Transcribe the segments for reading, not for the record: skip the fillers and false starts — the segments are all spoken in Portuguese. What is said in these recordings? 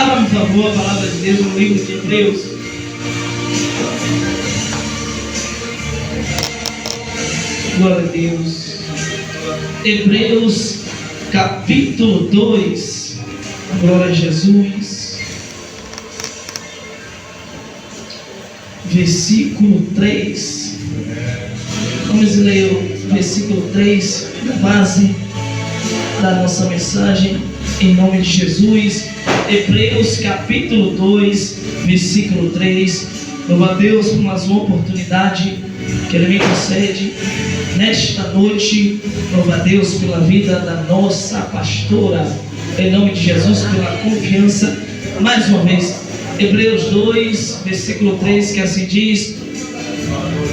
Abra, por favor, a palavra de Deus no livro de Hebreus. Glória a Deus. Hebreus capítulo 2. Glória a Jesus. Versículo 3. Vamos ler o versículo 3, da base da nossa mensagem, em nome de Jesus. Hebreus capítulo 2, versículo 3. Louva a Deus por mais uma oportunidade que Ele me concede nesta noite. Louva a Deus pela vida da nossa pastora, em nome de Jesus, pela confiança. Mais uma vez, Hebreus 2, versículo 3, que assim diz: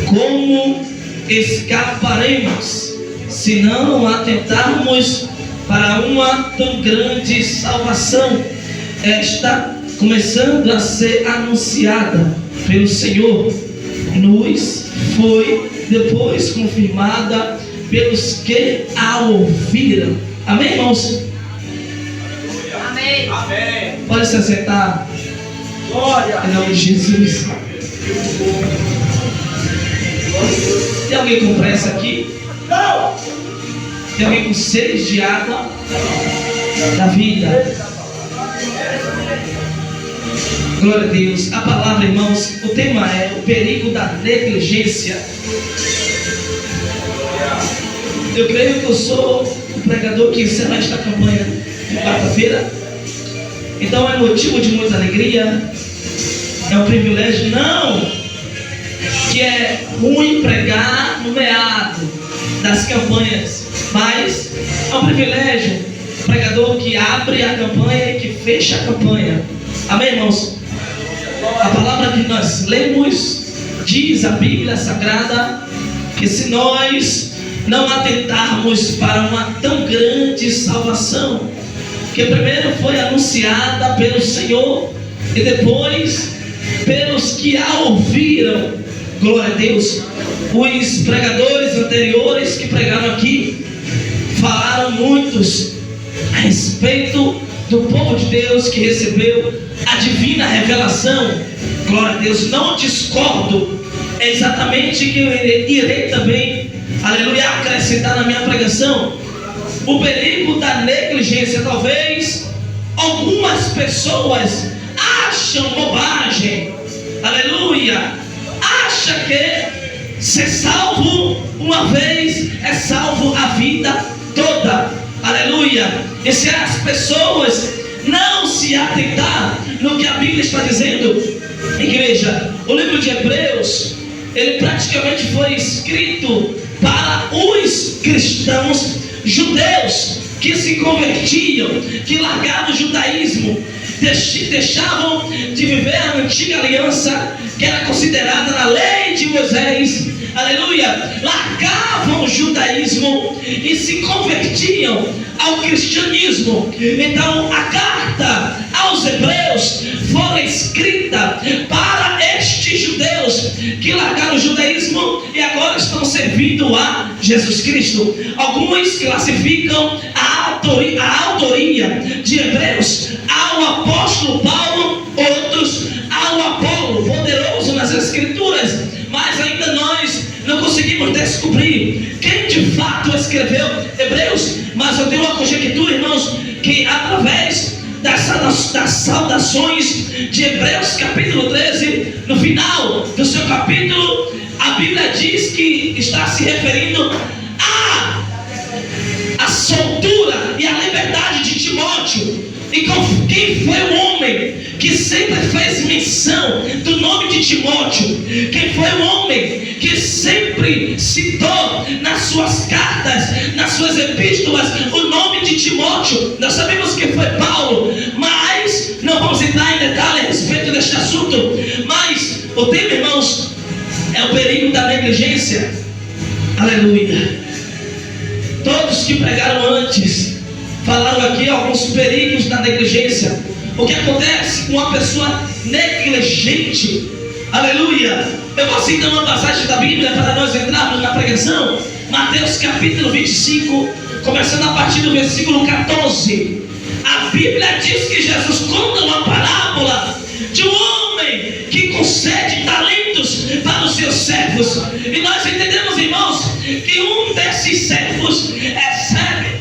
como escaparemos se não atentarmos para uma tão grande salvação, esta começando a ser anunciada pelo Senhor, nos foi depois confirmada pelos que a ouviram. Amém, irmãos? Amém. Amém. Pode se assentar. Glória. Em nome de Jesus. Tem alguém com pressa aqui? Não. Tem alguém com sede de água da vida? Glória a Deus. A palavra, irmãos, o tema é o perigo da negligência. Eu creio que eu sou o pregador que encerra esta campanha de quarta-feira. Então é motivo de muita alegria. É um privilégio. Não que é ruim pregar no meado das campanhas, mas é um privilégio o pregador que abre a campanha e que fecha a campanha. Amém, irmãos? A palavra que nós lemos diz, a Bíblia Sagrada, que se nós não atentarmos para uma tão grande salvação, que primeiro foi anunciada pelo Senhor e depois pelos que a ouviram. Glória a Deus. Os pregadores anteriores que pregaram aqui falaram muitos a respeito do povo de Deus que recebeu a divina revelação. Glória a Deus. Não discordo. É exatamente que eu irei também, aleluia, acrescentar na minha pregação. O perigo da negligência. Talvez algumas pessoas acham bobagem, aleluia, acha que ser salvo uma vez é salvo a vida toda, aleluia. E se as pessoas não se atentar no que a Bíblia está dizendo, igreja, o livro de Hebreus, ele praticamente foi escrito para os cristãos judeus que se convertiam, que largavam o judaísmo, deixavam de viver a antiga aliança que era considerada na lei de Moisés, aleluia, largavam o judaísmo e se convertiam ao cristianismo. Então a carta aos Hebreus foi escrita para estes judeus que largaram o judaísmo e agora estão servindo a Jesus Cristo. Alguns classificam a autoria de Hebreus ao apóstolo Paulo, outros ao Apolo, poderoso nas Escrituras, mas ainda nós não conseguimos descobrir quem de fato escreveu Hebreus. Mas eu tenho uma conjectura, irmãos, que através das saudações de Hebreus capítulo 13, no final do seu capítulo, a Bíblia diz que está se referindo à soltura e à liberdade de Timóteo. E quem foi o homem que sempre fez menção do nome de Timóteo? Quem foi o homem que sempre citou nas suas cartas, nas suas epístolas, o nome de Timóteo? Nós sabemos que foi Paulo, mas não vamos entrar em detalhe a respeito deste assunto. Mas o tema, irmãos, é o perigo da negligência. Aleluia. Todos que pregaram antes falaram aqui alguns perigos da negligência. O que acontece com uma pessoa negligente? Aleluia. Eu vou citar uma passagem da Bíblia para nós entrarmos na pregação. Mateus capítulo 25, começando a partir do versículo 14. A Bíblia diz que Jesus conta uma parábola de um homem que concede talentos para os seus servos. E nós entendemos, irmãos, que um desses servos recebe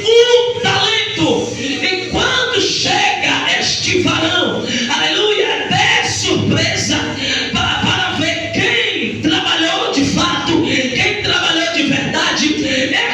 um talento. E quando chega este varão, aleluia, é surpresa para ver quem trabalhou de fato, quem trabalhou de verdade.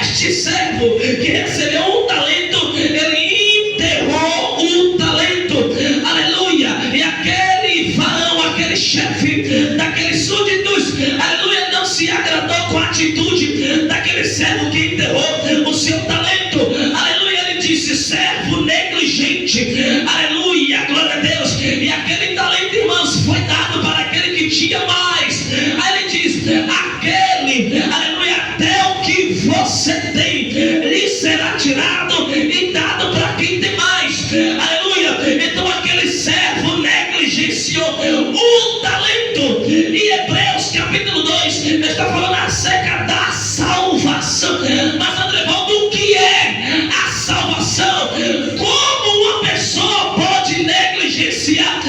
Este servo que recebeu um talento, ele enterrou o talento, aleluia. E aquele varão, aquele chefe daqueles súditos, aleluia, não se agradou com a atitude daquele servo que enterrou o seu talento, aleluia. Ele disse: servo negligente, aleluia, glória a Deus. E aquele talento, irmãos, foi dado para aquele que tinha mais. Aí ele diz: aquele, aleluia, até o que você tem lhe será tirado e dado para quem tem mais, aleluia. Então aquele servo negligenciou o talento. E Hebreus capítulo 2 está falando acerca da salvação. Mas Andrevaldo, o que é a salvação? Como uma pessoa pode negligenciar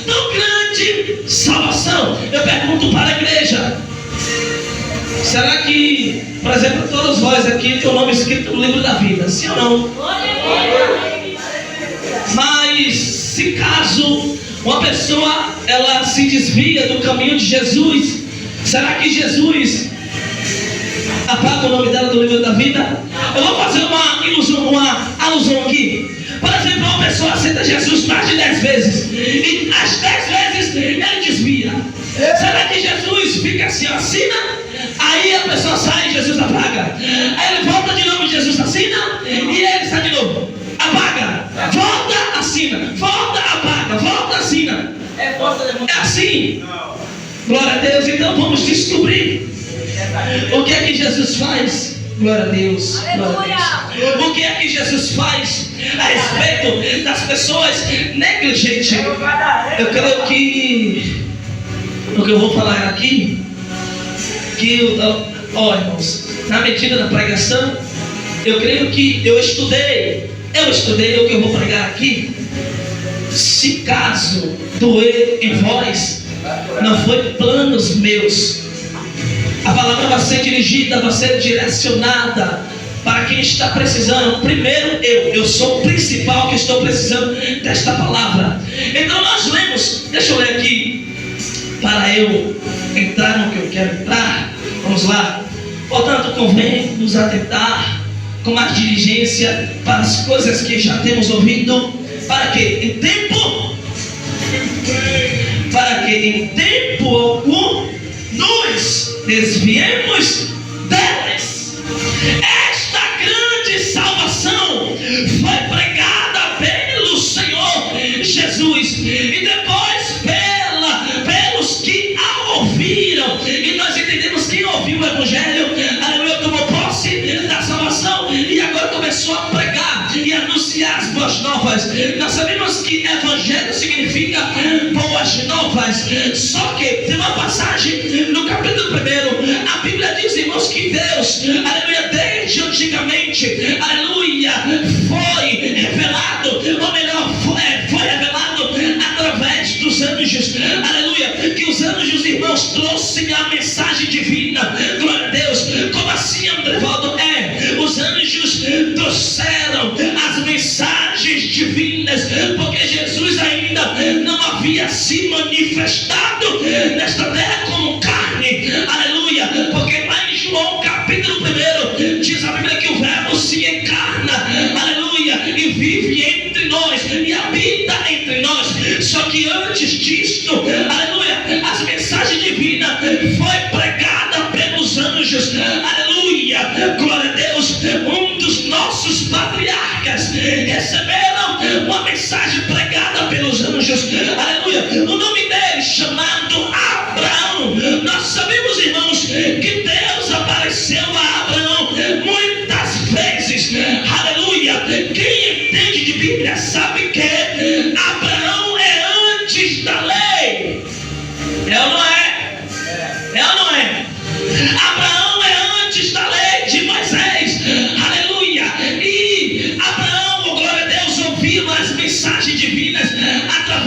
tão grande salvação? Eu pergunto para a igreja: será que, por exemplo, todos nós aqui tem o nome escrito no livro da vida? Sim ou não? Mas se caso uma pessoa ela se desvia do caminho de Jesus, será que Jesus apaga o nome dela do livro da vida? Eu vou fazer uma alusão aqui. Por exemplo, uma pessoa aceita Jesus mais de 10 vezes e as 10 vezes ele desvia. Será que Jesus fica assim, assina? Aí a pessoa sai e Jesus apaga. Aí ele volta de novo e Jesus assina. E ele sai de novo, apaga, volta, assina, volta, apaga, volta, assina. É assim? Glória a Deus. Então vamos descobrir o que é que Jesus faz. Glória a Deus. Glória a Deus. O que é que Jesus faz a respeito das pessoas negligentes? Eu creio que o que eu vou falar aqui, irmãos, na medida da pregação, eu creio que eu estudei o que eu vou pregar aqui. Se caso doer em vós, não foi planos meus. A palavra vai ser dirigida, vai ser direcionada para quem está precisando. Primeiro eu sou o principal que estou precisando desta palavra. Então nós lemos, deixa eu ler aqui, para eu entrar no que eu quero entrar. Vamos lá. Portanto, convém nos atentar com mais diligência para as coisas que já temos ouvido, para que em tempo algum nos desviemos delas. Esta grande salvação foi pregada pelo Senhor Jesus e depois pelos que a ouviram. E nós entendemos que ouviu o Evangelho, aleluia, tomou posse da salvação e agora começou a pregar e anunciar as boas novas. Nós sabemos que Evangelho significa boas novas. Só que tem uma passagem no capítulo 1, a Bíblia diz, irmãos, que Deus, aleluia, desde antigamente, aleluia, foi revelado, ou melhor, foi revelado através dos anjos, aleluia, que os anjos, irmãos, trouxeram a mensagem divina. Glória a Deus. Como assim, Andrevaldo? Os anjos trouxeram as mensagens divinas, porque Jesus ainda não havia se manifestado nesta terra como carne, aleluia, porque lá em João capítulo 1 diz a Bíblia que o verbo se encarna, aleluia, e vive entre nós e habita entre nós. Só que antes disto, aleluia, as mensagens divinas foi pregada pelos anjos, aleluia, glória a Deus. Um dos nossos patriarcas receberam uma mensagem pregada pelos anjos, aleluia, o nome dele chamado Abraão. Nós sabemos, irmãos, que Deus apareceu a Abraão muitas vezes, aleluia. Quem entende de Bíblia sabe que Abraão é antes da lei. É ou não é? É ou não é? Abraão é antes da lei de Moisés, aleluia.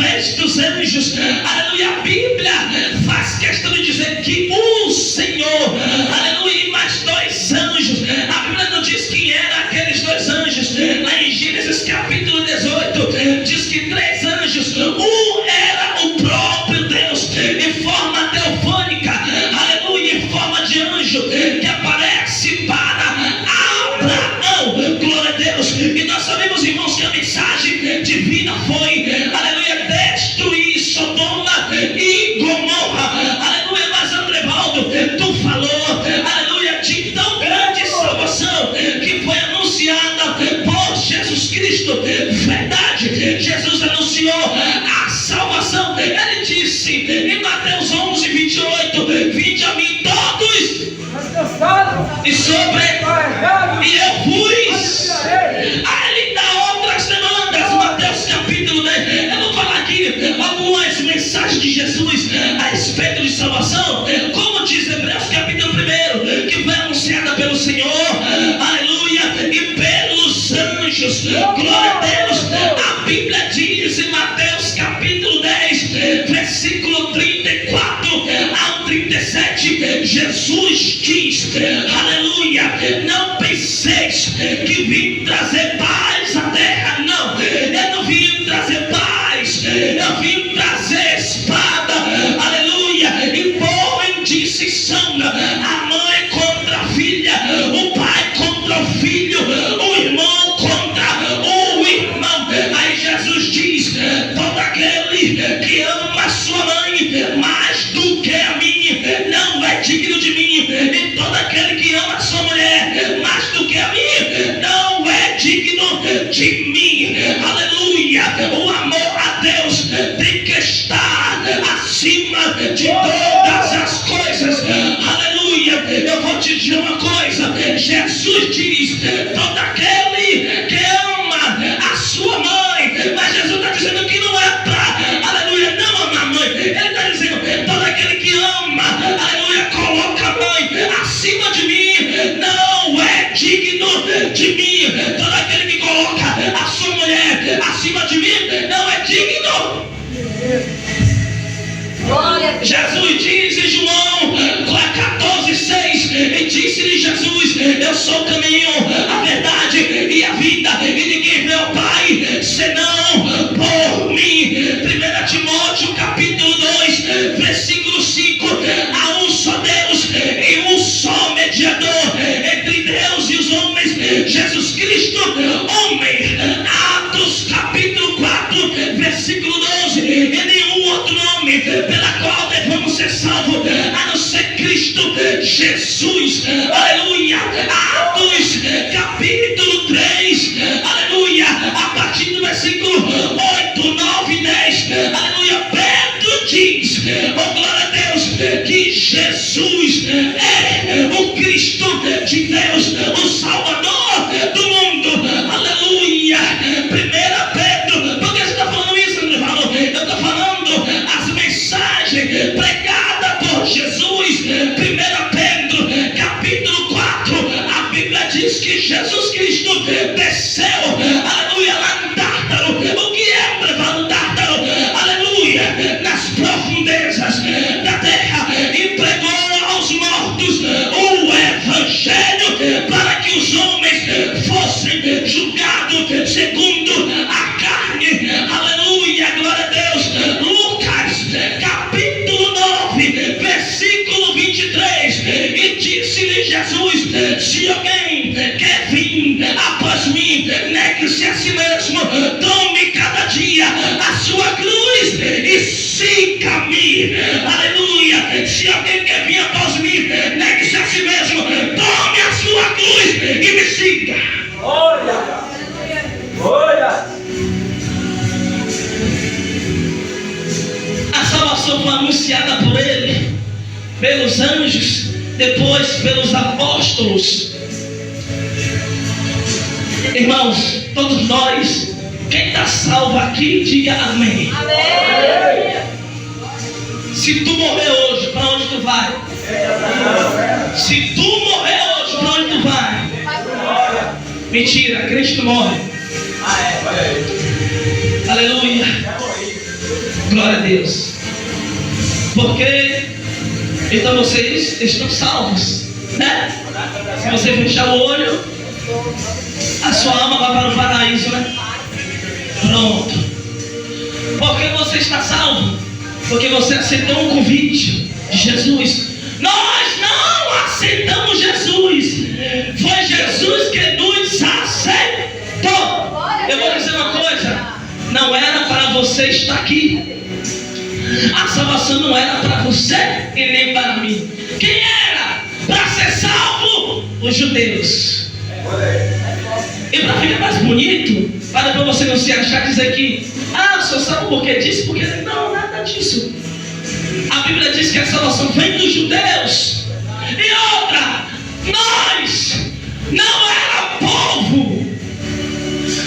através dos anjos. Aleluia, a Bíblia faz questão de dizer que o Senhor, aleluia, e mais 2 anjos. A Bíblia não diz quem eram aqueles 2 anjos. Lá em Gênesis capítulo 18 diz que 3 anjos. Um era o próprio Deus em forma teofânica, aleluia, em forma de anjo, que aparece para Abraão. Glória a Deus. E nós sabemos, irmãos, que a mensagem divina foi, aleluia, destruir Sodoma e Gomorra. Aleluia. Mas Andrevaldo, tu falou, aleluia, de tão grande salvação que foi anunciada por Jesus Cristo. Verdade, Jesus anunciou a salvação. Ele disse em Mateus 11, 28: vinde a mim todos e sobrecarregados, e eu vos. Aí ele dá outras demandas. Mateus capítulo 10. Eu vou falar aqui algumas mensagens de Jesus a respeito de salvação, como diz Hebreus capítulo 1, que foi anunciada pelo Senhor, aleluia, e pelos anjos. Glória a Deus. A Bíblia diz em Mateus capítulo 10, versículo 34 ao 37, Jesus diz, aleluia, não penseis que vim trazer paz à terra. Não, eu não vim trazer paz, eu vim trazer espada, aleluia, e boa indistinção, a mãe contra a filha, o pai contra o filho, o irmão contra o irmão. Aí Jesus diz, todo aquele que ama a sua mãe mais do que a mim não é digno de mim, e todo aquele que ama a sua mulher mais do que a mim não é digno de mim. Aleluia. O amor a Deus tem que estar acima de todas as coisas. Aleluia. Eu vou te dizer uma coisa, Jesus diz, todo aquele que ama a sua mãe, mas Jesus está dizendo que não é para, aleluia, não amar a mãe. Ele está dizendo, todo aquele que ama, aleluia, coloca a mãe acima de mim, não é digno de mim. Todo aquele que coloca a sua mulher acima de mim, não é digno. Jesus diz em João 14,6, e disse-lhe Jesus, eu sou o caminho, a verdade e a vida, e ninguém vê ao Pai senão por mim. 1 Timóteo capítulo 2, versículo 5, há um só Deus e um só mediador entre Deus e os homens, Jesus Cristo, homem. Atos capítulo 4, versículo 12, e nenhum outro nome pela qual devemos ser salvos a não ser Cristo Jesus. Aleluia. Atos capítulo 3, aleluia, a partir do versículo 8, 9 e 10, aleluia, Pedro diz, oh glória a Deus, que Jesus é o Cristo de Deus, o Salvador do mundo. Aleluia. 1 Pedro, por que você está falando isso, Andrevaldo? Eu estou falando as mensagens pregadas por Jesus. 1 Pedro capítulo 4, a Bíblia diz que Jesus Cristo desceu, aleluia, lá no Tártaro. O que é, Andrevaldo, Tártaro? Aleluia, nas profundezas da terra, e pregou aos mortos o Evangelho, para que os homens fossem julgados segundo a carne. Aleluia, glória a Deus. Lucas capítulo 9, versículo 23, e disse-lhe Jesus, se alguém quer vir após mim, negue-se a si mesmo, tome cada dia a sua cruz e siga-me. Aleluia. Se alguém quer vir após mim, negue-se a si mesmo, tome a sua cruz e me siga. Olha, olha. A salvação foi anunciada por ele, pelos anjos, depois pelos apóstolos. Irmãos, todos nós, quem está salvo aqui, diga amém. Amém. Se tu morrer hoje, para onde tu vai? Se tu morrer hoje, para onde tu vai? Mentira, Cristo morre. Aleluia. Glória a Deus. Porque então vocês estão salvos, né? Se você fechar o olho, a sua alma vai para o paraíso, né? Pronto. Por que você está salvo? Porque você aceitou um convite de Jesus. Nós não aceitamos Jesus. Foi Jesus que nos aceitou. Eu vou dizer uma coisa. Não era para você estar aqui. A salvação não era para você e nem para mim. Quem era para ser salvo? Os judeus. E para ficar mais bonito, para você não se achar, dizer que eu sou salvo porque disse, porque não, nada disso. A Bíblia diz que a salvação vem dos judeus. E outra, nós não era povo,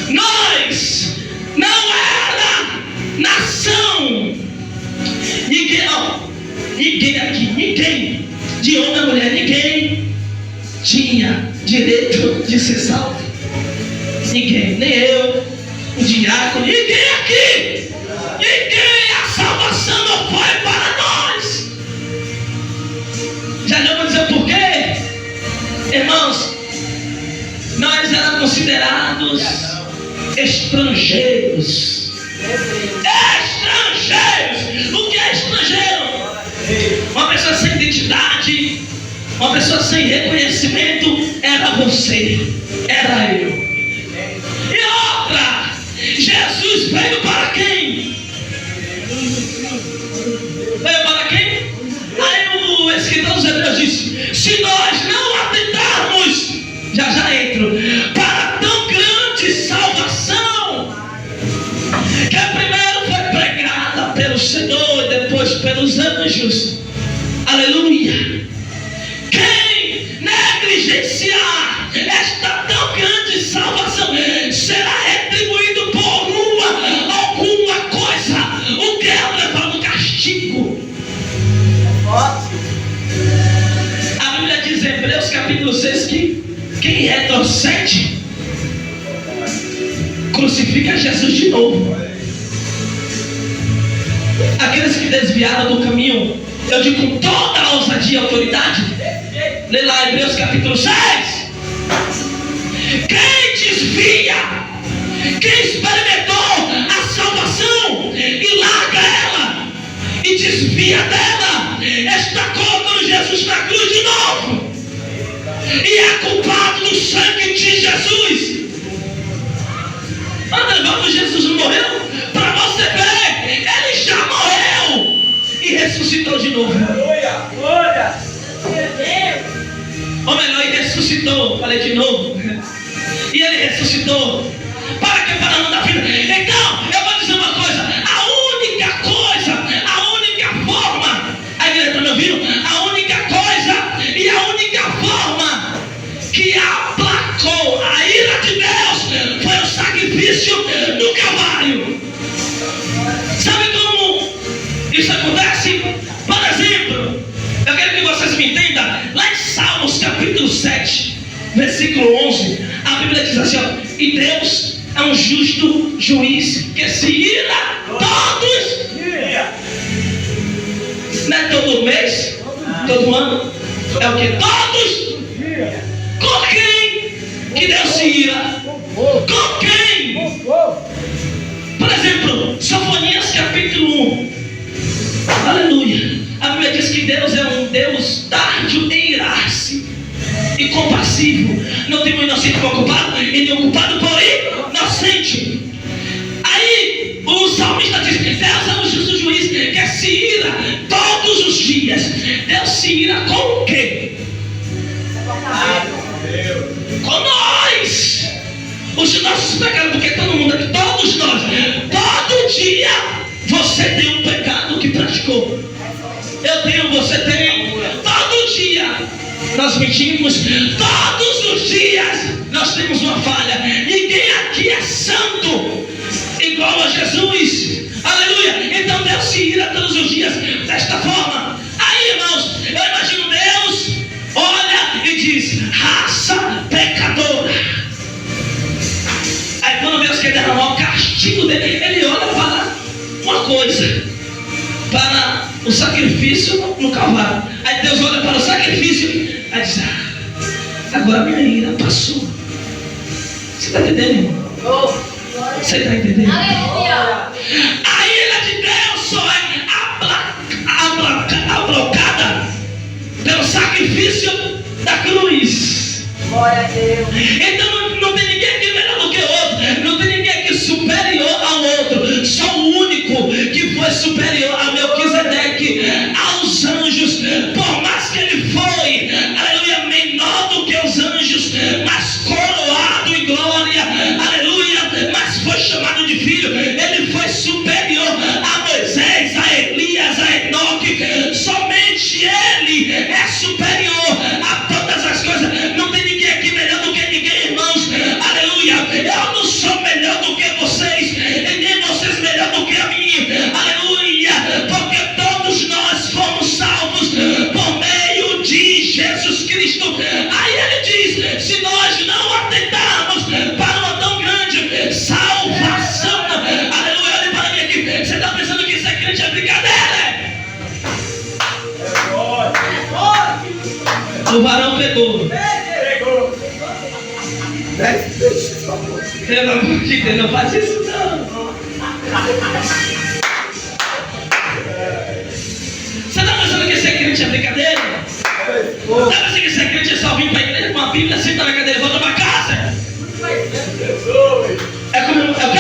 nós não era nação. Ninguém aqui, ninguém, de homem ou mulher, ninguém tinha direito de ser salvo. Ninguém, nem eu, o diácono, ninguém aqui. Ninguém, a salvação não foi para nós. Já não vou dizer por quê. Irmãos, nós éramos considerados estrangeiros. Estrangeiros! O que é estrangeiro? Uma pessoa sem identidade, uma pessoa sem reconhecimento. Era você, era eu. E outra, Jesus veio para quem? Veio para quem? Aí o escritor dos Hebreus disse: se nós não atentarmos, já entro, para tão grande salvação, que primeiro foi pregada pelo Senhor e depois pelos anjos. Aleluia. Quem negligenciar esta tão grande salvação será retribuído por alguma coisa. O que é levado castigo? A Bíblia diz em Hebreus capítulo 6 que quem retrocede crucifica Jesus de novo. Aqueles que desviaram do caminho, eu digo com toda a ousadia e autoridade, lê lá Hebreus capítulo 6. Quem desvia, quem experimentou a salvação e larga ela e desvia dela, está contra Jesus na cruz de novo e é culpado do sangue de Jesus. Quando Jesus não morreu, para você ver, ele já morreu e ressuscitou de novo. Ou melhor, ele ressuscitou. Falei de novo. E ele ressuscitou. Para que? Para não dar vida. Então, eu vou dizer uma coisa. A única forma, a igreja está me ouvindo? A única coisa e a única forma que aplacou a ira de Deus foi o sacrifício do Calvário. Sabe como isso acontece? Por exemplo, eu quero que vocês me entendam. Lá em Salmos capítulo 7, versículo 11, a Bíblia diz assim, e Deus é um justo juiz que se ira todos. Não é todo mês, todo ano, é o que? Todos. Com quem que Deus se ira? Com quem? Por exemplo, Sofonias capítulo 1. Aleluia. A Bíblia diz que Deus é um Deus tardio em irar-se e compassivo. Não tem um inocente por culpado e nem um culpado por inocente. Aí o salmista diz: Deus é um justo juiz que se ira todos os dias. Deus se ira com o quê? Com nós. Os nossos pecados, porque todo mundo aqui, todos nós, todo dia você tem um pecado que praticou. Eu tenho, você tem. Todo dia nós mentimos, todos os dias nós temos uma falha. Ninguém aqui é santo igual a Jesus. Aleluia. Então Deus se ira todos os dias desta forma. Aí, irmãos, eu imagino Deus olha e diz: raça pecadora. Aí quando Deus quer derramar o castigo dele, ele olha para uma coisa. para o sacrifício no Calvário. Aí Deus olha para o sacrifício e diz: agora a minha ira passou. Você está entendendo, irmão? Você está entendendo? A ira de Deus só é abrocada pelo sacrifício da cruz. Glória a Deus. Então não tem ninguém aqui melhor do que o outro. Não tem ninguém aqui superior ao outro. Só o único que foi superior a Melquisedeque, aos anjos. Por mais que ele foi, aleluia, menor do que os anjos, mas coroado em glória, aleluia, mas foi chamado de filho. Ele foi superior a Moisés, a Elias, a Enoque. Somente ele é superior a todas as coisas. Não tem ninguém aqui melhor do que ninguém, irmãos. Aleluia. Eu não sou melhor do que vocês, e nem vocês melhor do que a mim. Aleluia. Porque todos nós fomos salvos por meio de Jesus Cristo. Aí ele diz: se nós não atentarmos para uma tão grande salvação, aleluia, olha para mim aqui. Você está pensando que ser crente é brincadeira? O varão pegou. Pelo amor de Deus, não faz isso não. Você está pensando que ser crente é brincadeira? Você está pensando que ser crente é só vir para a igreja com uma Bíblia, senta na cadeira e volta para casa? É como é o quê?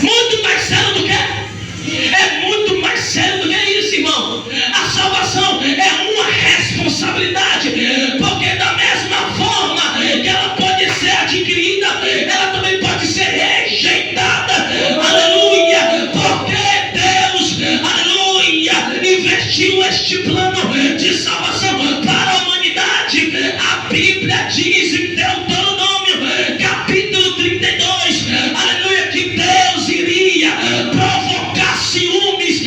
Muito mais sério do que? É muito mais sério do que isso, irmão. A salvação é uma responsabilidade, porque da mesma forma que ela pode ser adquirida, ela também pode ser rejeitada. Aleluia. Porque Deus, aleluia, investiu este plano de salvação para a humanidade. A Bíblia diz em Deuteronômio, capítulo 32, aleluia, que Deus iria provocar ciúmes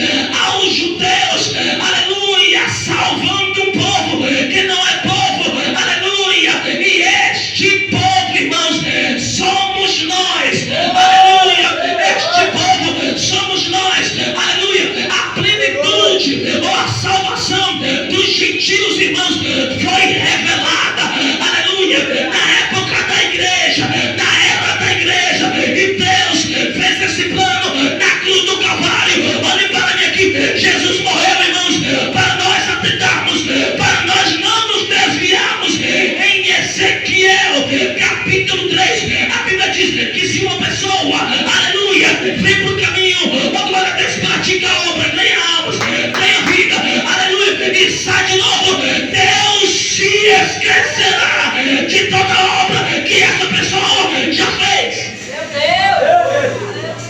aos judeus, aleluia, salvando um povo que não é povo, aleluia, e este povo, irmãos, somos nós, aleluia, este povo somos nós, aleluia. A plenitude ou a salvação dos gentios, irmãos, foi revelada, aleluia, na época da igreja, na era da igreja, e Deus fez esse plano na cruz do Calvário. Olhe para mim aqui, Jesus morreu, irmãos, para nós atentarmos, para nós não nos desviarmos. Em Ezequiel, capítulo 3, a Bíblia diz que se uma pessoa, aleluia, vem para o caminho, a glória a Deus, pratica a obra, ganha almas, ganha vida, aleluia, e sai de novo, Deus se esquecerá de toda a obra que essa pessoa já fez. Meu Deus.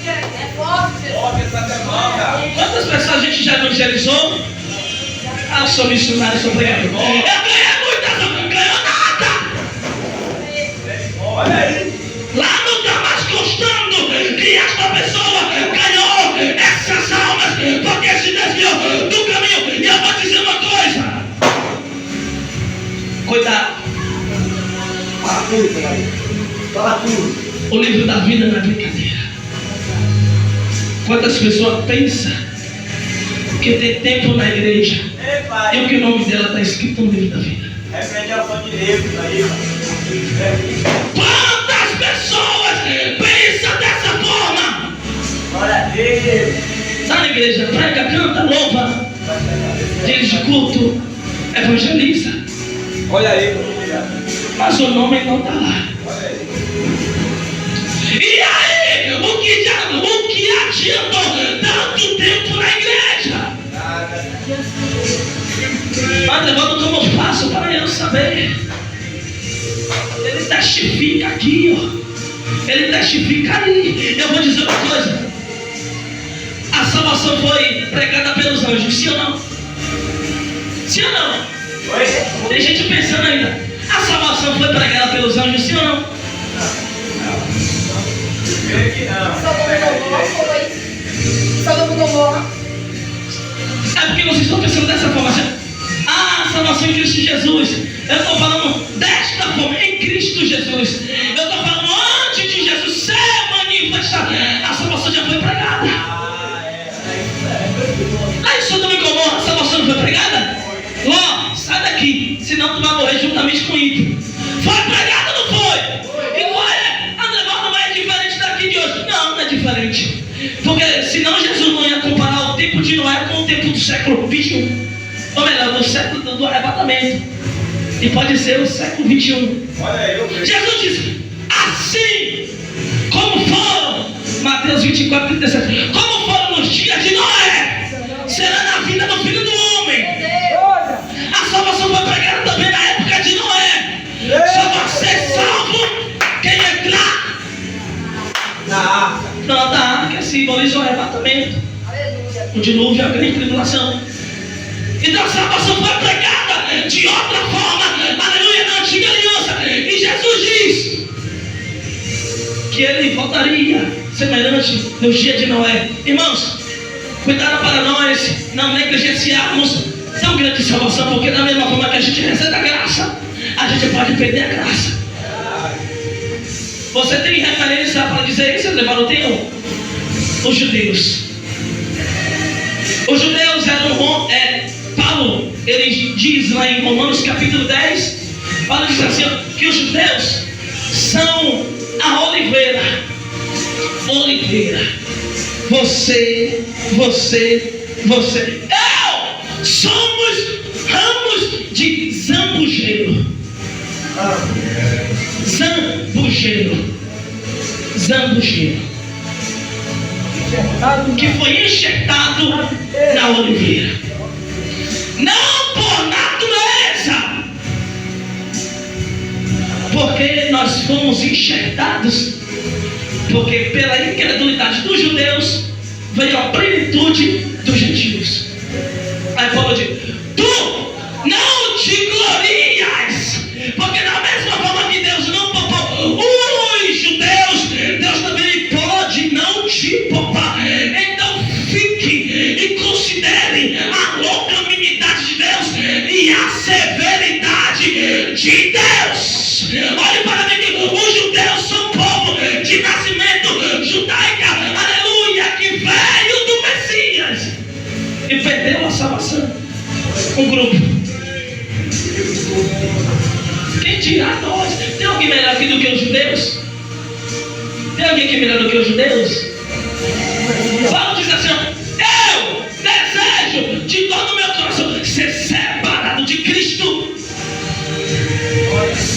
É forte, Jesus. Quantas pessoas a gente já evangelizou? Ah, eu sou missionário, eu sou pregador. Eu ganhei muitas, não ganhou nada. Olha aí. Lá não está mais constando que esta pessoa ganhou essas almas porque se desviou do caminho. E eu vou dizer uma coisa: cuidado. Fala tudo. O livro da vida não é brincadeira. Quantas pessoas pensam que tem tempo na igreja e o que o nome dela está escrito no livro da vida? Repreende a ação de Deus aí, Quantas pessoas pensam dessa forma? glória a Deus. Está na igreja, prega, canta, louva, dirige culto, evangeliza, Olha aí, mas o nome não está lá. olha aí. E aí, o que adiantou tanto tempo na igreja? Mas levando como eu faço para eu saber. Ele testifica aqui, ó. Ele testifica ali. Eu vou dizer uma coisa: a salvação foi pregada pelos anjos, sim ou não? Sim ou não? Oi? Tem gente pensando ainda: a salvação foi pregada pelos anjos, sim ou não? Creio que não. Sodoma e Gomorra. É porque vocês estão pensando dessa forma assim: ah, a salvação em Cristo Jesus. Eu estou falando desta forma, em Cristo Jesus. Eu estou falando antes de Jesus ser manifestado. A salvação já foi pregada. Ah, é. Aí aqui, senão tu vai morrer juntamente com ímpio. Foi pregado ou não foi? E qual é? André, não é diferente daqui de hoje. Não, não é diferente. Porque senão Jesus não ia comparar o tempo de Noé com o tempo do século 21. Ou melhor, do século do arrebatamento. E pode ser o século 21. Olha aí, eu Jesus disse, assim como foram, Mateus 24, 37, como foram nos dias de Noé, será na vida do Filho do Homem. A salvação foi pregada também na época de Noé. Só vai ser salvo quem entrar na arca. na arca, que simboliza o arrebatamento, Aleluia. o dilúvio, a grande tribulação. Então a salvação foi pregada de outra forma, aleluia, na antiga aliança. E Jesus diz que ele voltaria semelhante nos dias de Noé. Irmãos, cuidado para nós não negligenciarmos tão grande salvação, porque da mesma forma que a gente recebe a graça, a gente pode perder a graça. Você tem referência para dizer isso, Levar o teu? Os judeus. Os judeus eram Paulo, ele diz lá em Romanos capítulo 10, Paulo diz assim, que os judeus são a oliveira. Oliveira. Você. Eu somos ramos de zambujeiro. Zambujeiro. Que foi enxertado na oliveira. Não por natureza, porque nós fomos enxertados, porque pela incredulidade dos judeus veio a plenitude dos gentios. Aí Paulo diz, tu não te glorias, porque da mesma forma que Deus não poupou os judeus, Deus também pode não te poupar. Então fique e considere a longanimidade de Deus e a severidade de Deus. Olhe para mim, os judeus são povo de nascimento judaica, aleluia, que veio do Messias e perdeu a salvação. Um grupo. Quem dirá nós? Tem alguém melhor aqui do que os judeus? Tem alguém que é melhor do que os judeus? Paulo diz assim, eu desejo de todo o meu coração ser separado de Cristo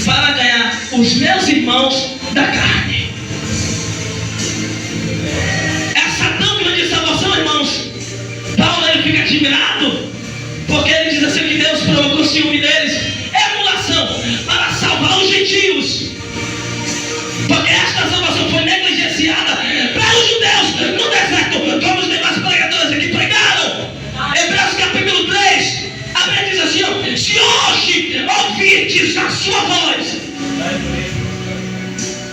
para ganhar os meus irmãos da carne. Essa tão grande salvação, irmãos, Paulo ele fica admirado, porque ele diz assim que Deus provocou ciúme deles, emulação, para salvar os gentios. Porque esta salvação foi negligenciada para os judeus no deserto, como os demais pregadores aqui pregaram. Hebreus capítulo 3, a Bíblia diz assim, se hoje ouvirdes a sua voz,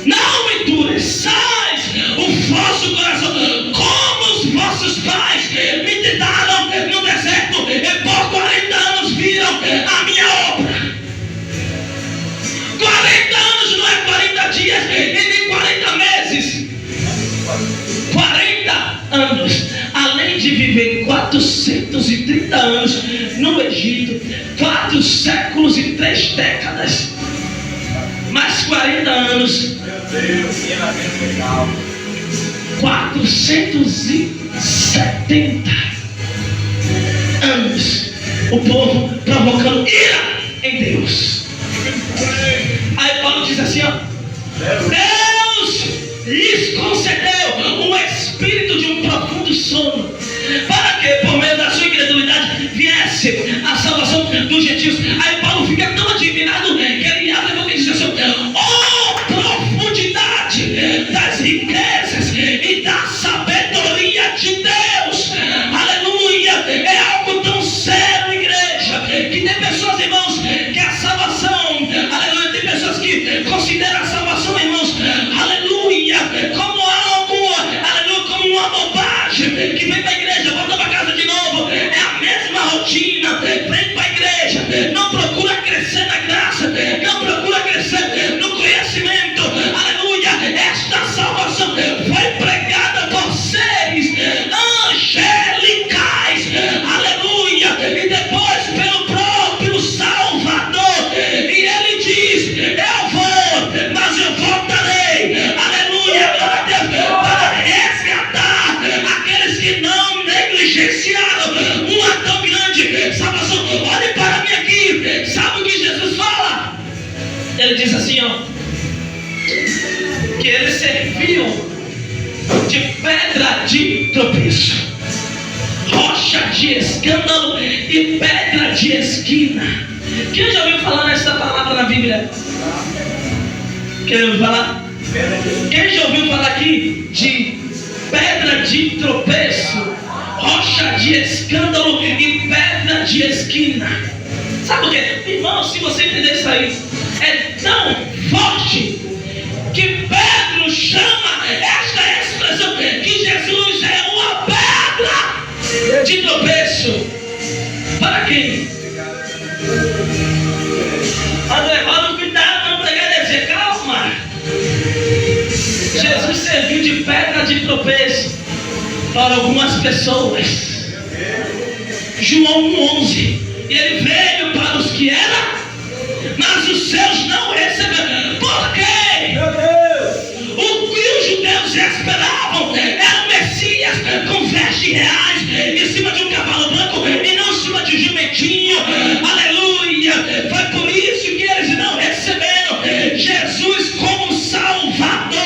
não endureçais o vosso coração, como os vossos pais me tentaram no deserto, e por 40 anos viram a minha obra. 40 anos não é 40 dias e nem 40 meses. 40 anos, além de viver 430 anos no Egito, 4 séculos e 3 décadas, mais 40 anos, 470 anos, o povo provocando ira em Deus. Aí Paulo diz assim, Deus lhes concedeu um espírito de um profundo sono, para que por meio da sua incredulidade viesse a salvação dos gentios. Aí Paulo fica tão admirado que ele abre a boca e diz assim, profundidade das riquezas e da sabedoria de Deus, aleluia. É algo tão sério, igreja, que tem pessoas, irmãos, que a salvação, aleluia, tem pessoas que consideram a salvação, irmãos, aleluia, como algo, aleluia, como uma bobagem, que vem para a igreja, volta para casa de novo, é a mesma rotina, vem para a igreja, não procura Ele serviu de pedra de tropeço, rocha de escândalo e pedra de esquina. Quem já ouviu falar nessa palavra na Bíblia? Quem ouviu falar? Quem já ouviu falar aqui de pedra de tropeço, rocha de escândalo e pedra de esquina? Sabe por quê? Irmão, se você entender isso aí, é tão forte que Pedro chama esta expressão que Jesus é uma pedra de tropeço. Para quem? Olha, cuidado, não pegar e dizer, calma. Jesus serviu de pedra de tropeço para algumas pessoas. João 11. E ele veio para os que eram, mas os seus não receberam. Por quê? Meu Deus! O que os judeus esperavam era o Messias com vestes reais, em cima de um cavalo branco e não em cima de um jumentinho. Aleluia! Foi por isso que eles não receberam Jesus como Salvador.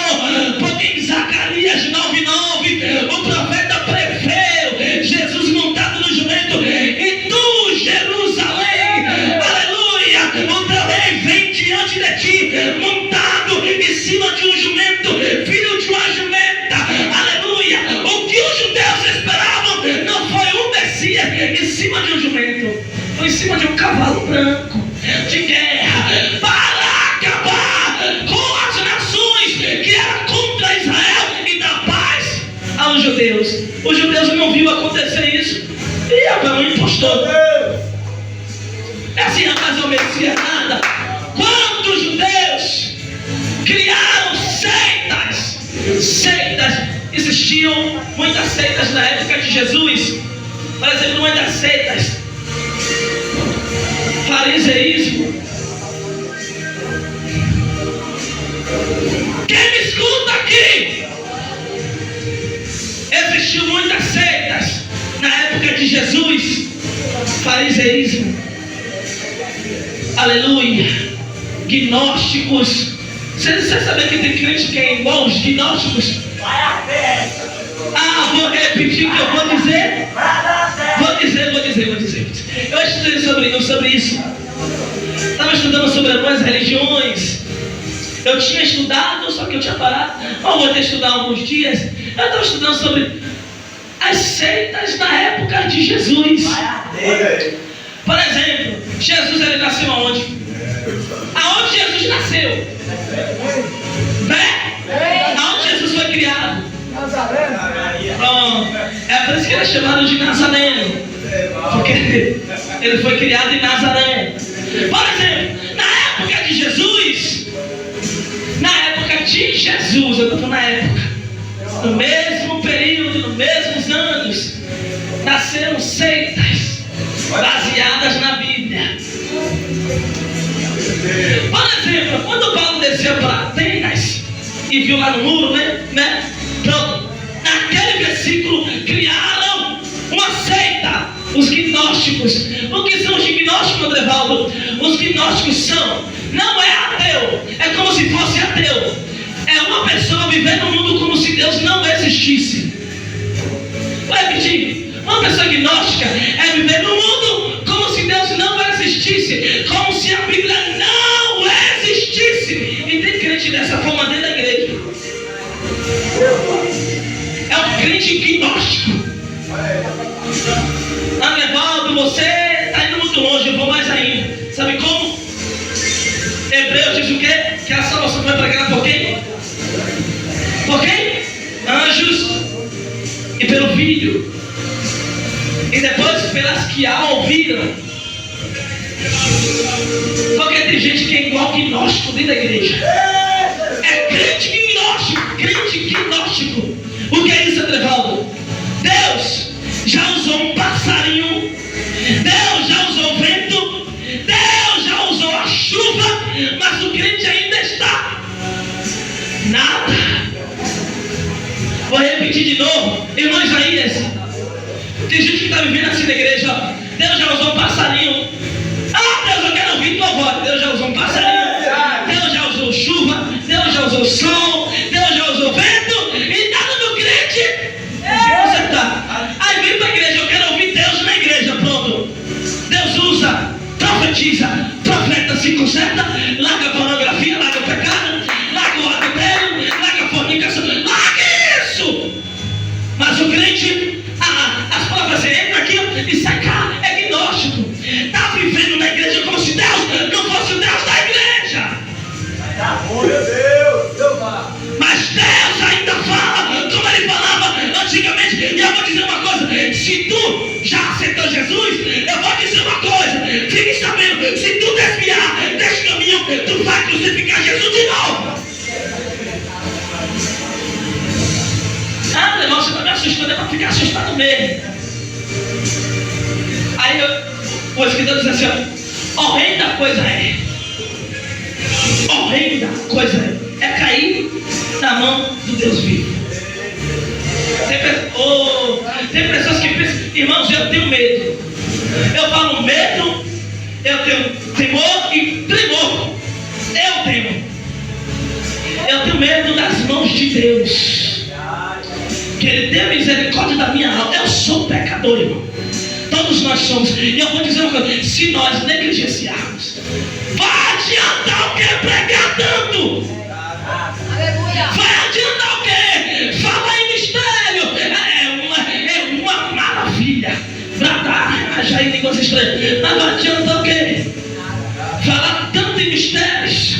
Porque em Zacarias 9:9 o profeta preveu Jesus montado no jumento. E tu, Jerusalém, aleluia, o teu rei vem diante de ti montado em cima de um jumento, filho de uma jumenta. Aleluia! O que os judeus esperavam não foi um Messias em cima de um jumento, foi em cima de um cavalo branco de guerra, para acabar com as nações que eram contra Israel e dar paz aos judeus. Os judeus não viram acontecer isso e agora um impostor. É assim, rapaz, o Messias nada. Quantos judeus criaram seitas? Seitas. Existiam muitas seitas na época de Jesus. Por exemplo, uma das seitas, fariseísmo. Quem me escuta aqui? Existiam muitas seitas na época de Jesus. Fariseísmo. Aleluia. Gnósticos. Você sabe que tem crente que é igual aos gnósticos? Ah, vou repetir o que eu vou dizer. Vou dizer. Eu estudei sobre isso. Estava estudando sobre algumas religiões. Eu tinha estudado, só que eu tinha parado. Mas vou ter estudar alguns dias. Eu estava estudando sobre as seitas na época de Jesus. Por exemplo, Jesus ele nasceu aonde? Aonde Jesus nasceu? Aonde Jesus foi criado? Pronto. É por isso que ele é chamado de Nazareno, porque ele foi criado em Nazaré. Por exemplo, na época de Jesus, eu estou falando na época, no mesmo período, nos mesmos anos, nasceram seitas baseadas na Bíblia. Por exemplo, quando Paulo desceu para Atenas e viu lá no muro, né? Pronto. Naquele versículo criaram uma seita, os gnósticos. O que são os gnósticos, Andrevaldo? Os gnósticos não é ateu, é como se fosse ateu. É uma pessoa vivendo no mundo como se Deus não existisse. Vou repetir. Uma pessoa gnóstica é viver no mundo como se Deus não existisse, como se a Bíblia não existisse. E tem crente dessa forma dentro da igreja. É um crente gnóstico. Andrevaldo, você está indo muito longe, eu vou mais ainda. Sabe como? Hebreus diz o quê? Que a salvação foi pregada por quem? Por quem? Anjos e pelo Filho. E depois pelas que a ouviram. Porque tem gente que é igual gnóstico dentro da igreja. É crente gnóstico. O que é isso, Andrevaldo? Deus já usou um passarinho, Deus já usou o vento, Deus já usou a chuva, mas o crente ainda está nada. Vou repetir de novo, irmão Isaías. Tem gente que está vivendo assim na igreja, ó. Deus já usou um passarinho. Ah, Deus, eu quero ouvir tua voz. Deus já usou um passarinho. Deus já usou chuva. Deus já usou sol. Deus se conserta, larga a pornografia, larga o pecado, larga o adultério, larga a fornicação, larga isso! Mas o crente, as palavras entram aqui e sai cá, é gnóstico. Está vivendo na igreja como se Deus não fosse o Deus da igreja. Mas Deus ainda fala como Ele falava antigamente. E eu vou dizer uma coisa: se tu já aceitou Jesus, eu vou dizer uma coisa: fique sabendo, se tu desviar desse caminho, tu vai crucificar Jesus de novo. Ah, irmão, você está me assustando, é para ficar assustado mesmo. Aí o escritor diz assim: horrenda coisa é. Horrenda coisa é cair na mão do Deus vivo. Tem pessoas que pensam: irmãos, eu tenho medo. Eu falo medo, eu tenho temor e tremor. Eu tenho medo das mãos de Deus. Que Ele dê misericórdia da minha alma. Eu sou pecador, irmão. Todos nós somos. E eu vou dizer uma coisa: se nós negligenciarmos, vai adiantar o que pregar tanto? Aleluia. Vai adiantar o que? Falar em mistério é uma maravilha. Bradar, já em línguas estranhas. Mas vai adiantar o que? Falar tanto em mistérios,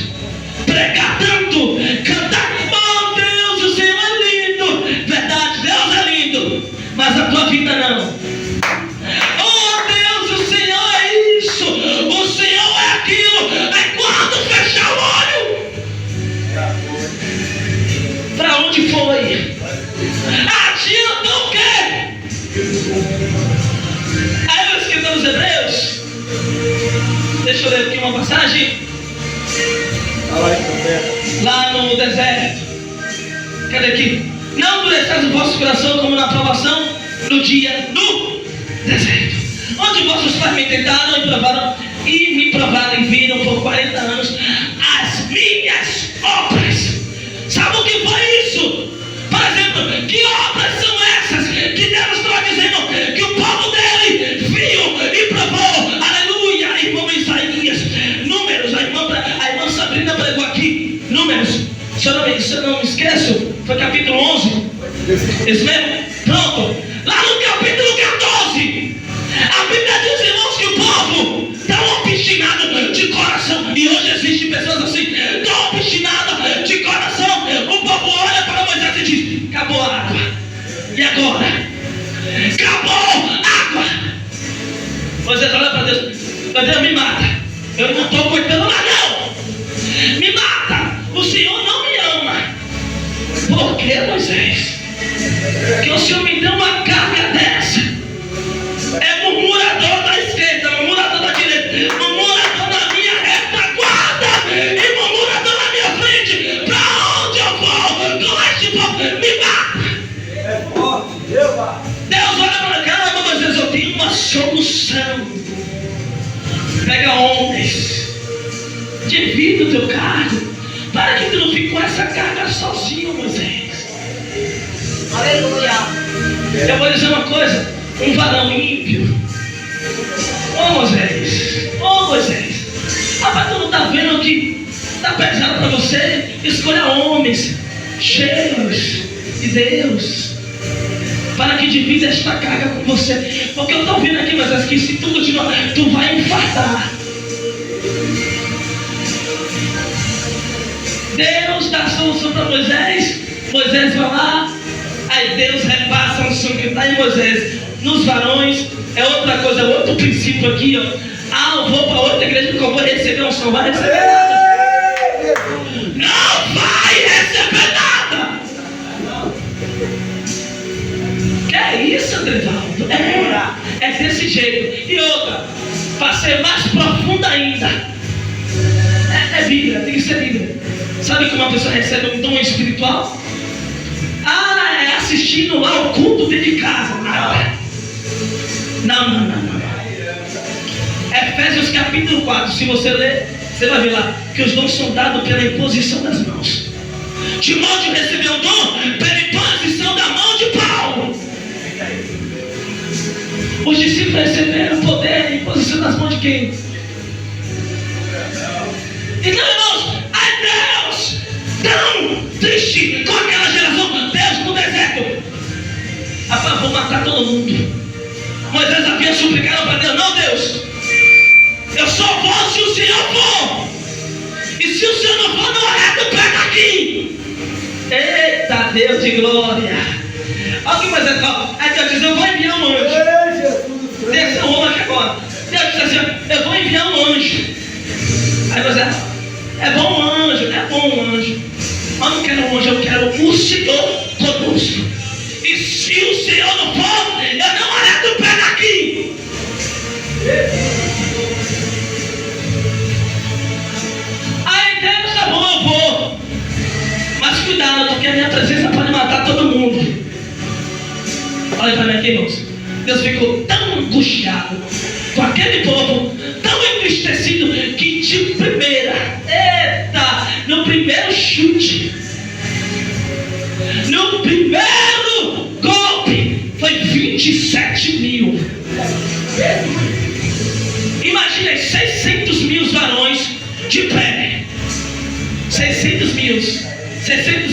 pregar tanto, cantar. Oh Deus, o Senhor é lindo. Verdade, Deus é lindo. Mas a tua vida não. Oh Deus, o Senhor é isso. O Senhor é aquilo. Aí quando fechar o olho, para onde foi? Adianta o quê? Aí eu escrevi nos Hebreus. Deixa eu ler aqui uma passagem. Lá no deserto. Cadê aqui? Não endureçais o vosso coração como na provação no dia do deserto, onde vossos pais me tentaram e me provaram e viram por 40 anos as minhas obras. Sabe o que foi isso? Por exemplo, que obras são essas que Deus estava dizendo que o povo dele viu e provou? Aleluia, irmão Isaías. Números, a irmã Sabrina pregou aqui. Números, se eu não me esqueço, foi capítulo 11. Isso mesmo? Pronto. Lá no capítulo 14, a Bíblia diz, irmãos, que o povo tão obstinado de coração. E hoje existem pessoas assim, tão obstinadas de coração. O povo olha para Moisés e diz: acabou a água. E agora? Acabou a água. Moisés olha para Deus: Deus, me mata. Eu não estou aguentando mais não. Me mata. O Senhor não me ama. Por que, Moisés? Que o Senhor me deu uma carga dessa. É murmurador da esquerda, murmurador da direita, murmurador na minha retaguarda e murmurador na minha frente. Para onde eu vou com este povo? Me mata. É forte, Deus olha para cá, mas às vezes eu tenho uma solução. Pega homens, divide o teu cargo, para que tu não fique com essa carga sozinho, Moisés. Aleluia. Eu vou dizer uma coisa: um varão ímpio. Ô Moisés, rapaz, tu não está vendo que está pesado para você? Escolha homens cheios de Deus, para que divida esta carga com você. Porque eu estou vendo aqui, Moisés, que se tu continuar, tu vai infartar. Deus dá a solução para Moisés. Moisés vai lá. Aí Deus repassa a unção que está em Moisés nos varões. É outra coisa, é outro princípio aqui, ó. Ah, eu vou para outra igreja porque eu vou receber a unção. Vai receber nada. Não vai receber nada. Que é isso, Andrevaldo? É desse jeito. E outra, para ser mais profunda ainda, é Bíblia, tem que ser Bíblia. Sabe como uma pessoa recebe um dom espiritual? Ah, é assistindo lá o culto dentro de casa. Não. Efésios capítulo 4, se você ler, você vai ver lá que os dons são dados pela imposição das mãos. Timóteo recebeu o dom pela imposição da mão de Paulo. Os discípulos receberam o poder e imposição das mãos de quem? tão triste com aquela geração. Deus no deserto, rapaz, vou matar todo mundo. Moisés havia suplicado para Deus: não, Deus, eu só vou se o Senhor for. E se o Senhor não for, não arreta o pé daqui. Eita Deus de glória. Olha o que Moisés fala. Aí Deus diz: eu vou enviar um anjo. Desça o homem aqui agora. Deus diz assim: eu vou enviar um anjo. Aí Moisés fala: é bom um anjo, é bom um anjo. Eu não quero um anjo, eu quero o Senhor conosco. E se o Senhor não for, eu não arreto o pé daqui. Aí Deus: tá bom, eu vou. Mas cuidado, porque a minha presença pode matar todo mundo. Olha para mim aqui, irmãos. Deus ficou tão angustiado com aquele povo, tão entristecido, que de primeira, no primeiro chute, no primeiro golpe, foi 27 mil. Imagina 600 mil varões de pé. 600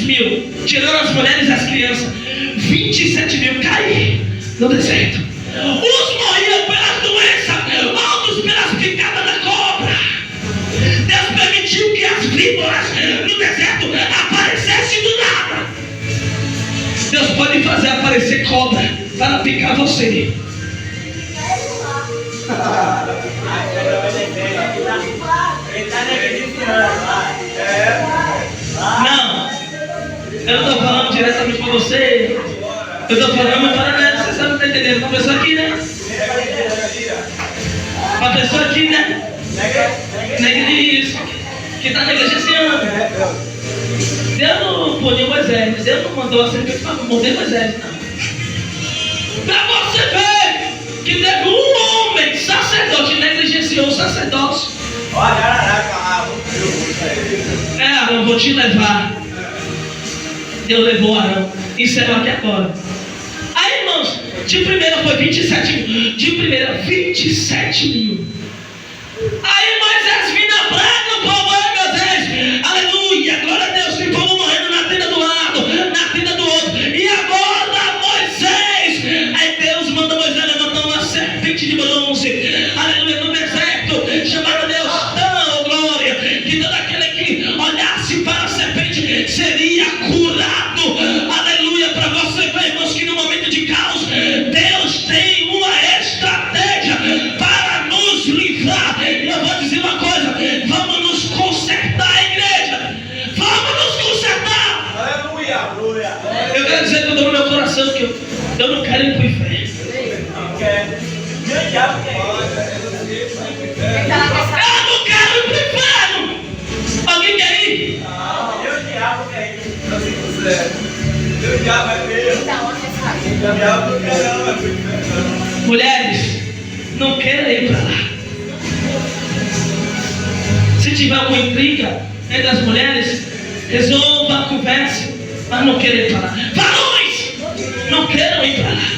mil, tirando as mulheres e as crianças. 27 mil caíram no deserto. Uns morriam pelas doenças, outros pelas picadas da cobra. Deus permitiu que as víboras no deserto aparecessem do nada. Deus pode fazer aparecer cobra para picar você. Não, eu não estou falando diretamente para você. Eu estou falando para ela. Você sabe o que está entendendo? Uma pessoa aqui, né? Uma pessoa aqui, né? Isso, que está negligenciando. Deus não puniu Moisés. Deus não mandou a serpente para morder Moisés, não. Para você ver que teve um homem sacerdote que negligenciou o sacerdócio. Arão, vou te levar. Deus levou Arão. Encerrou aqui agora. Aí, irmãos, de primeira foi 27 mil. De primeira, 27 mil. Aí Moisés vindo na praga, o povo: ai meu Deus, aleluia, glória a Deus. O povo morrendo na tenda do lado, na tenda do outro. E agora Moisés, aí Deus manda Moisés levantar uma serpente de bronze, aleluia, no deserto, chamada Deus, tão glória, que todo aquele que olhasse para a serpente seria curado. Aleluia, para você ver, irmãos, que no momento de caos, Deus tem uma estratégia para nos livrar. E eu vou dizer uma coisa: vamos nos consertar, igreja. Vamos nos consertar. Aleluia, aleluia. Eu quero dizer que eu dou no meu coração que eu não quero ir para o inferno. Eu não quero ir para o inferno. Alguém quer ir? Eu diabo quer ir. Eu diabo é meu. O diabo não quer não, é pro inferno. Mulheres, não queiram ir para lá. Se tiver alguma intriga entre as mulheres, resolva a conversa, mas não queiram ir para lá. Varões, não queiram ir para lá.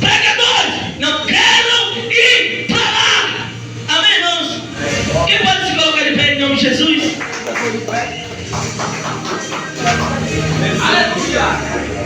Pregadores, não queiram ir para lá. Amém, irmãos? Quem pode se colocar de pé em nome de Jesus? Aleluia.